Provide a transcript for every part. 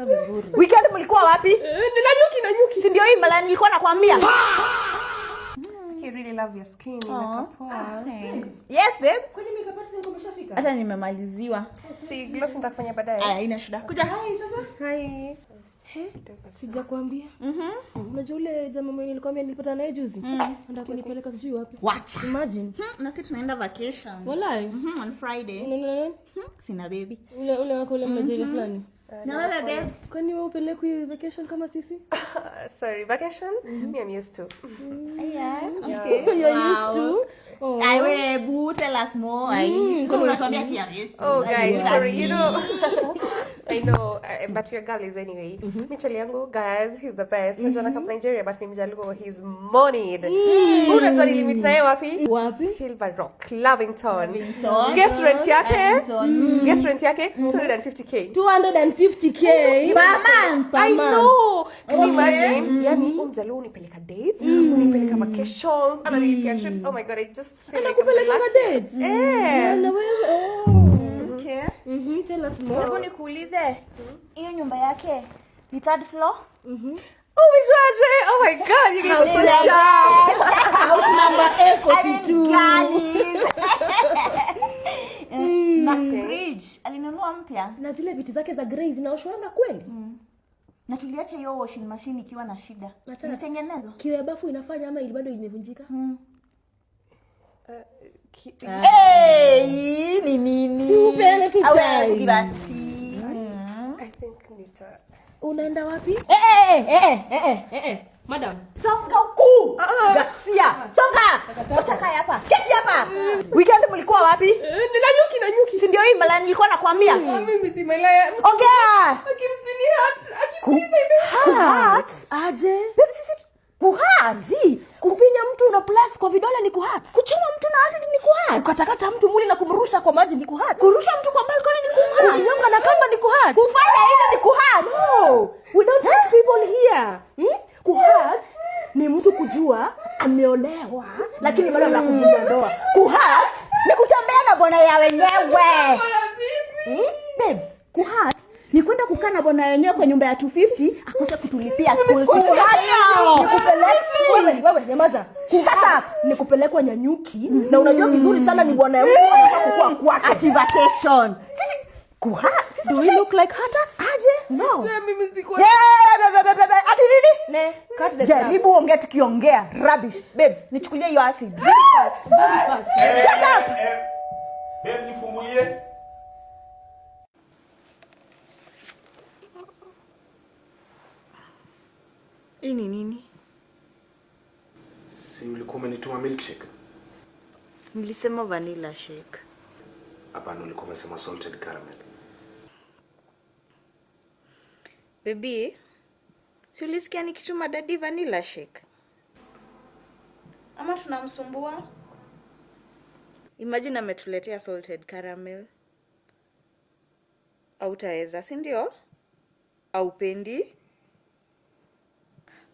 vizuri. Weekend mlikuwa wapi? Na nyuki. Si ndio hii mala nilikuwa nakwambia. I really love your skin. Inakaa Thanks. Yes babe. Kwani makeup artist umeshafika? Hata nimemaliziwa. Si gloss nitakufanya baadaye. Haina shida. Kuja. Hi sasa. Hi. Sijakwambia. Unajua ule jamaa mwenye nilikwambia nilipata naye juzi? Anataka kunipeleka sijui wapi. Wacha. Imagine. Na sisi tunaenda vacation. Wallahi. On Friday. Sina baby. Ule wako ule mmoja ile fulani. Na wewe babes. Kwani wewe upelekwi vacation kama sisi? Sorry, vacation? Me, I'm used to. Yeah. Okay. You're used to. Oh. I will boo tell us more. So unatuambia si arrest. Oh, guys, sorry, you know. I know, but your girl is anyway. Michelle yangu, guys, he's the best. Najua kama Nigeria, but ni mjaluo, he's moneyed. Unajua nilimit naye wapi? Wapi? Silver Rock, Lavington. Guest rent yake 250k. 250k per month. I know. Can you imagine? Yani mjaluo unipeleka dates, unipeleka vacations, ananilipia trips. Oh my god, I just feel like Kupeleka dates. Na wewe Okay. Tell us more. Hebu nikuulize. Hiyo nyumba yake ni third floor? Oh, Vijay! Oh my god, you guys are so sharp! House number A42. Na fridge alinunua mpya. Na zile vitu zake za grey zinaoshwanga kweli? Na tuliacha hiyo washing machine ikiwa na shida. Ilitengenezwa. Kioo ya bafu inafanya ama ili bado imevunjika? Ni nini? Upele tu chai. Kibasi. I think Nita. Unaenda wapi? Madam. Songa huku. Gasia. Songa. Acha kaa hapa. Keti hapa. Weekend mlikuwa wapi? Na nyuki. Si ndio hii mala nilikuwa nakwambia. Mimi si malaya. Ongea. Akimsini Kuhat. Aje? Babe sisi kuhazi. Kufinya mtu una plus kwa vidole ni kuhat. Kuchoma mtu na acid ni kuhat. Kukatakata mtu mwili na kumrusha kwa maji ni kuhat. Kurusha mtu kwa balkoni ni kuhat. Kunyonga na kamba ni kuhat. Kufanya hilo ni kuhat. No, we don't have people here. Kuhat ni mtu kujua ameolewa lakini bado anakuvunja ndoa. Kuhat ni kutembea na bwana ya wenyewe. Babes, kuhat ni kwenda kukaa na bwana wenyewe kwa nyumba ya 250 akose kutulipia school fees. Wewe nyamaza. Shut up. Nikupelekwa Nyanyuki na unajua vizuri sana ni bwana yangu anataka kukua kwake. Ati vacation. Sisi kuhat. Do we look like hunters? Aje? No. Mimi sikuwa. Ati nini? Ne, cut the jaribu ongea tukiongea. Rubbish. Babes, nichukulie hiyo acid. Very fast. Shut up. Babe, nifungulie. Hii ni nini? Si ulikuwa umenituma milkshake? Nilisema vanilla shake. Hapana, ulikuwa umesema salted caramel. Baby, si ulisikia nikituma daddy vanilla shake? Ama tunamsumbua? Imagine ametuletea salted caramel. Hautaweza, si ndio? Haupendi?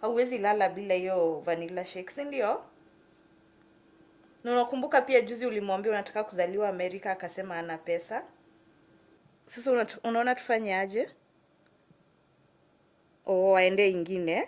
Hauwezi lala bila hiyo vanilla shake, si ndio? Na unakumbuka pia juzi ulimwambia unataka kuzaliwa Amerika akasema hana pesa. Sasa unaona tufanye aje? Aende ingine.